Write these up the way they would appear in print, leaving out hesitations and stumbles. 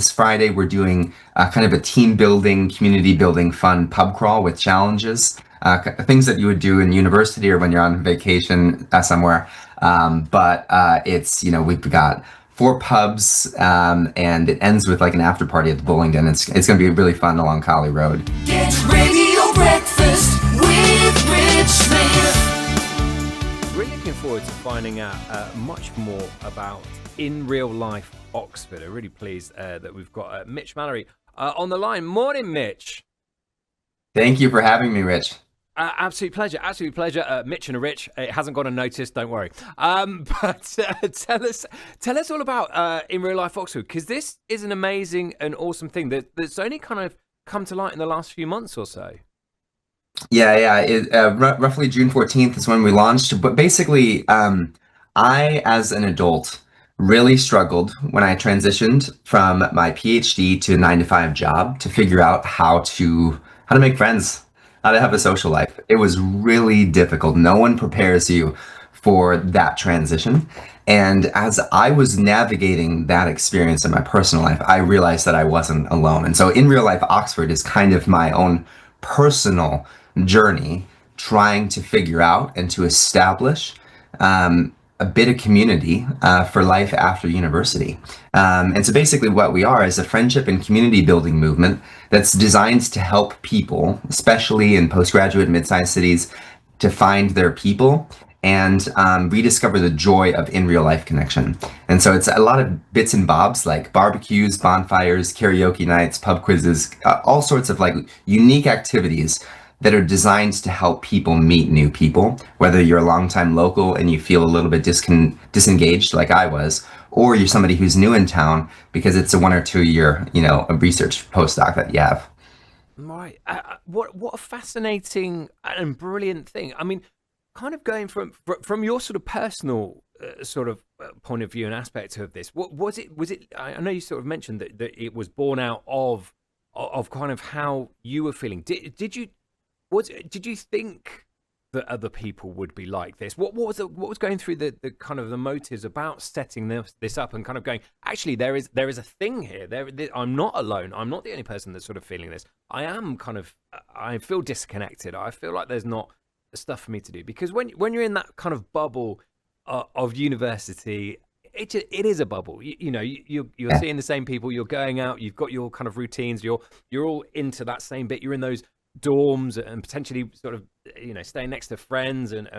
this Friday we're doing kind of a team building, community building, fun pub crawl with challenges, things that you would do in university or when you're on vacation somewhere. But it's, we've got four pubs, and it ends with like an after party at the Bullingdon. It's going to be really fun along Collie Road. Get Radio Breakfast with Rich Smith. Really looking forward to finding out much more about in real life Oxford. I'm really pleased that we've got Mitch Mallary on the line. Morning, Mitch. Thank you for having me, Rich. Absolute pleasure. Mitch and a Rich. It hasn't gone unnoticed, don't worry. But tell us all about in real life Oxford, because this is an amazing and awesome thing that's only kind of come to light in the last few months or so. Yeah. Roughly June 14th is when we launched. But basically, I, as an adult, really struggled when I transitioned from my PhD to a 9-to-5 job to figure out how to make friends, how to have a social life. It was really difficult. No one prepares you for that transition. And as I was navigating that experience in my personal life, I realized that I wasn't alone. And so in real life, Oxford is kind of my own personal journey trying to figure out and to establish a bit of community for life after university. And so basically what we are is a friendship and community building movement that's designed to help people, especially in postgraduate mid-sized cities, to find their people and rediscover the joy of in real life connection. And so it's a lot of bits and bobs like barbecues, bonfires, karaoke nights, pub quizzes, all sorts of like unique activities that are designed to help people meet new people, whether you're a longtime local and you feel a little bit disengaged like I was, or you're somebody who's new in town because it's a 1 or 2 year, a research postdoc that you have. Right. What a fascinating and brilliant thing. I mean, kind of going from your sort of personal point of view and aspect of this, what was it? I know you sort of mentioned that it was born out of kind of how you were feeling. Did you think that other people would be like this? What was going through the kind of the motives about setting this up and kind of going, actually there is a thing here. I'm not alone. I'm not the only person that's sort of feeling this. I feel disconnected. I feel like there's not stuff for me to do, because when you're in that kind of bubble of university, it is a bubble. You're seeing the same people. You're going out. You've got your kind of routines. You're all into that same bit. You're in those dorms and potentially sort of staying next to friends and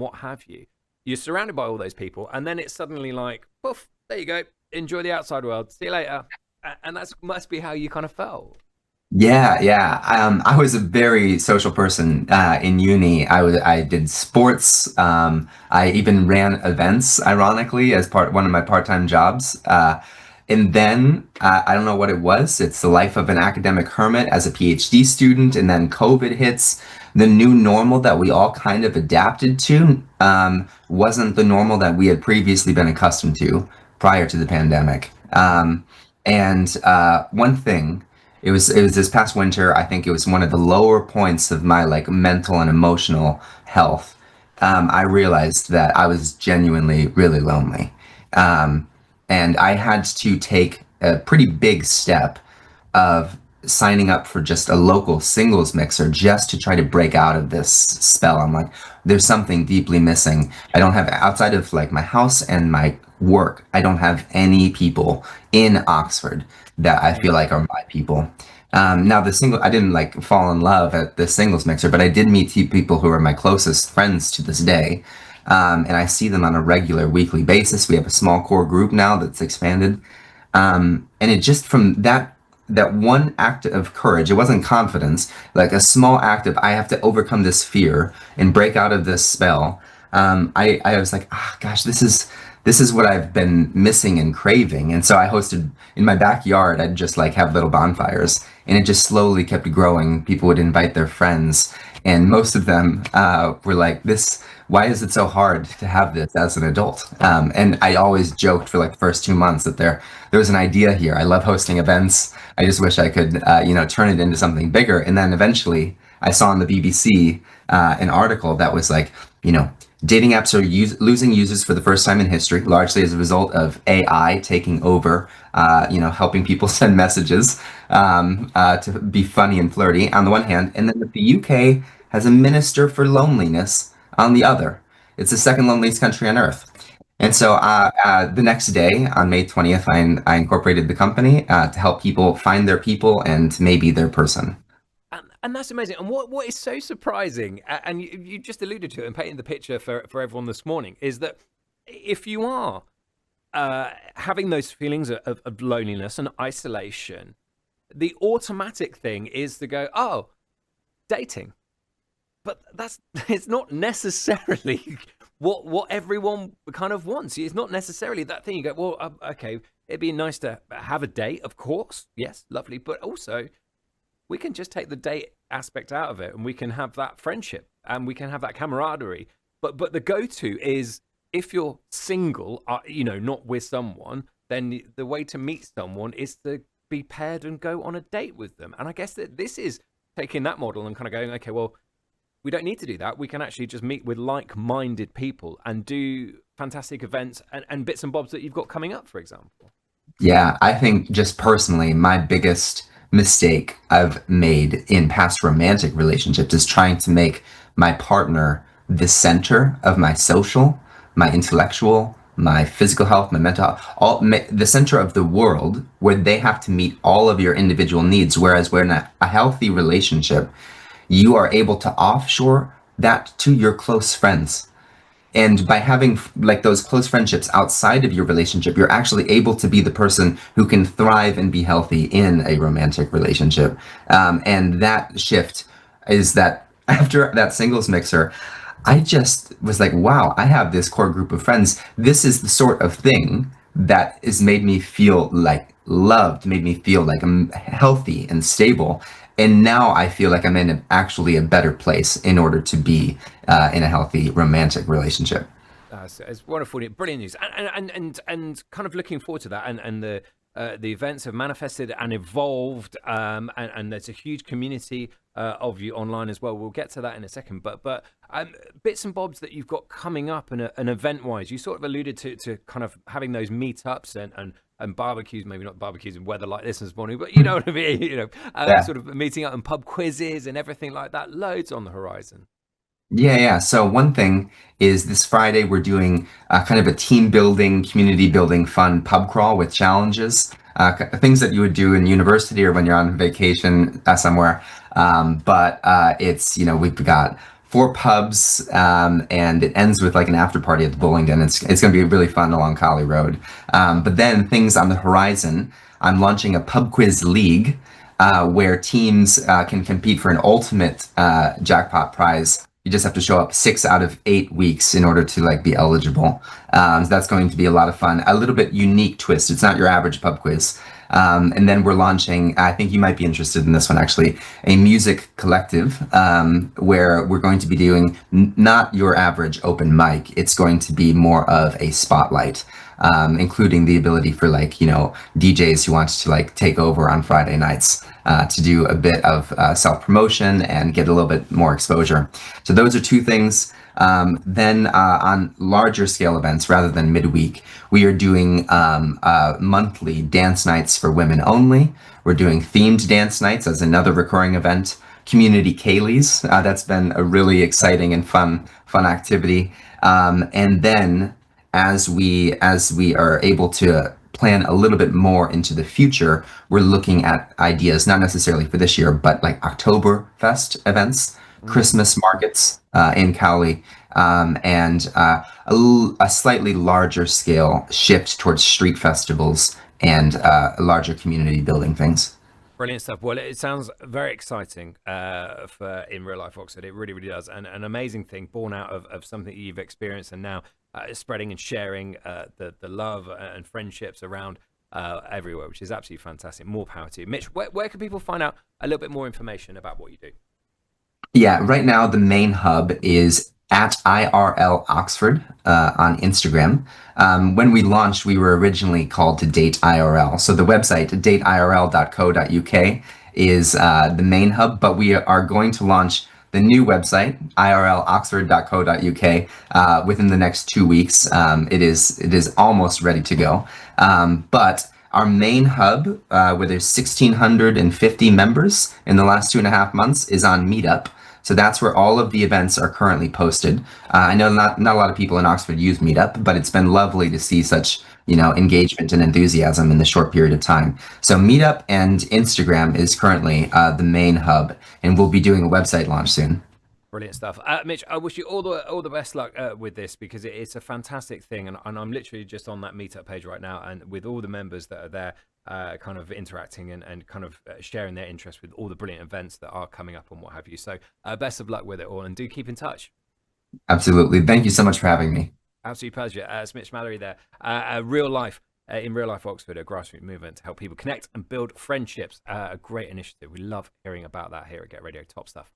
what have you. You're surrounded by all those people, and then it's suddenly like, poof, there you go. Enjoy the outside world. See you later. And that must be how you kind of felt. Yeah. I was a very social person in uni. I did sports. I even ran events, ironically, as one of my part-time jobs. And then I don't know what it was. It's the life of an academic hermit as a PhD student, and then COVID hits. The new normal that we all kind of adapted to wasn't the normal that we had previously been accustomed to prior to the pandemic. And one thing. It was this past winter. I think it was one of the lower points of my like mental and emotional health. I realized that I was genuinely really lonely, and I had to take a pretty big step of signing up for just a local singles mixer just to try to break out of this spell. I'm like, there's something deeply missing. I don't have, outside of like my house and my work, I don't have any people in Oxford that I feel like are my people. Now I didn't like fall in love at the singles mixer, but I did meet people who are my closest friends to this day. And I see them on a regular weekly basis. We have a small core group now that's expanded. And it just from that one act of courage, it wasn't confidence, like a small act of I have to overcome this fear and break out of this spell. I was like, gosh, this is what I've been missing and craving. And so I hosted in my backyard. I'd just like have little bonfires, and it just slowly kept growing. People would invite their friends, and most of them were like, why is it so hard to have this as an adult? And I always joked for like the first 2 months that there was an idea here. I love hosting events. I just wish I could, turn it into something bigger. And then eventually I saw on the BBC an article that was like, Dating apps are losing users for the first time in history, largely as a result of AI taking over, helping people send messages to be funny and flirty on the one hand, and then the UK has a minister for loneliness on the other. It's the second loneliest country on earth. And so the next day, on May 20th, I incorporated the company to help people find their people and maybe their person. And that's amazing. And what is so surprising, and you just alluded to it and painted the picture for everyone this morning, is that if you are having those feelings of loneliness and isolation, the automatic thing is to go, oh, dating. But it's not necessarily what everyone kind of wants. It's not necessarily that thing. You go, well, okay, it'd be nice to have a date, of course. Yes, lovely. But also, we can just take the date aspect out of it, and we can have that friendship, and we can have that camaraderie. But the go-to is, if you're single, not with someone, then the way to meet someone is to be paired and go on a date with them. And I guess that this is taking that model and kind of going, okay, well, we don't need to do that. We can actually just meet with like-minded people and do fantastic events and bits and bobs that you've got coming up, for example. Yeah, I think just personally, my biggest mistake I've made in past romantic relationships is trying to make my partner the center of my social, my intellectual, my physical health, my mental health, the center of the world, where they have to meet all of your individual needs. Whereas when a healthy relationship, you are able to offshore that to your close friends. And by having like those close friendships outside of your relationship, you're actually able to be the person who can thrive and be healthy in a romantic relationship. And that shift is that after that singles mixer, I just was like, wow, I have this core group of friends. This is the sort of thing that has made me feel like loved, made me feel like I'm healthy and stable. And now I feel like I'm in actually a better place in order to be in a healthy romantic relationship. It's wonderful, brilliant news, and kind of looking forward to that. And the events have manifested and evolved, and there's a huge community of you online as well. We'll get to that in a second. But bits and bobs that you've got coming up and event wise, you sort of alluded to kind of having those meetups and barbecues, maybe not barbecues in weather like this morning, but you know what I mean, Yeah. sort of meeting up and pub quizzes and everything like that. Loads on the horizon. Yeah. So one thing is this Friday we're doing kind of a team building, community building, fun pub crawl with challenges, things that you would do in university or when you're on vacation somewhere. But it's we've got four pubs, and it ends with like an after party at the bowling den. It's going to be really fun along Collie Road. But then things on the horizon. I'm launching a pub quiz league where teams can compete for an ultimate jackpot prize. You just have to show up 6 out of 8 weeks in order to like be eligible. So that's going to be a lot of fun. A little bit unique twist. It's not your average pub quiz. And then we're launching, I think you might be interested in this one actually, a music collective where we're going to be doing not your average open mic. It's going to be more of a spotlight, including the ability for DJs who want to like take over on Friday nights to do a bit of self-promotion and get a little bit more exposure. So those are two things. Then on larger scale events, rather than midweek, we are doing monthly dance nights for women only. We're doing themed dance nights as another recurring event. Community Kayleys, that's been a really exciting and fun activity. And then as we are able to plan a little bit more into the future, we're looking at ideas, not necessarily for this year, but like Oktoberfest events, Christmas markets in Cowley, and a slightly larger scale shift towards street festivals and larger community building things. Brilliant stuff. Well, it sounds very exciting for in real life Oxford. It really, really does. And an amazing thing born out of something you've experienced and now spreading and sharing the love and friendships around everywhere, which is absolutely fantastic. More power to you. Mitch, where can people find out a little bit more information about what you do? Yeah, right now the main hub is at IRL Oxford on Instagram. When we launched, we were originally called to Date IRL. So the website, dateirl.co.uk, is the main hub, but we are going to launch the new website, irloxford.co.uk, within the next 2 weeks. It is almost ready to go. But our main hub, where there's 1,650 members in the last 2.5 months, is on Meetup. So that's where all of the events are currently posted. I know not a lot of people in Oxford use Meetup, but it's been lovely to see such engagement and enthusiasm in the short period of time. So Meetup and Instagram is currently the main hub, and we'll be doing a website launch soon. Brilliant stuff, Mitch. I wish you all the best luck with this, because it's a fantastic thing, and I'm literally just on that meetup page right now, and with all the members that are there, kind of interacting and kind of sharing their interest with all the brilliant events that are coming up and what have you. So best of luck with it all, and do keep in touch. Absolutely. Thank you so much for having me. Absolute pleasure. It's Mitch Mallary there. In real life Oxford, a grassroots movement to help people connect and build friendships. A great initiative. We love hearing about that here at Get Radio. Top stuff.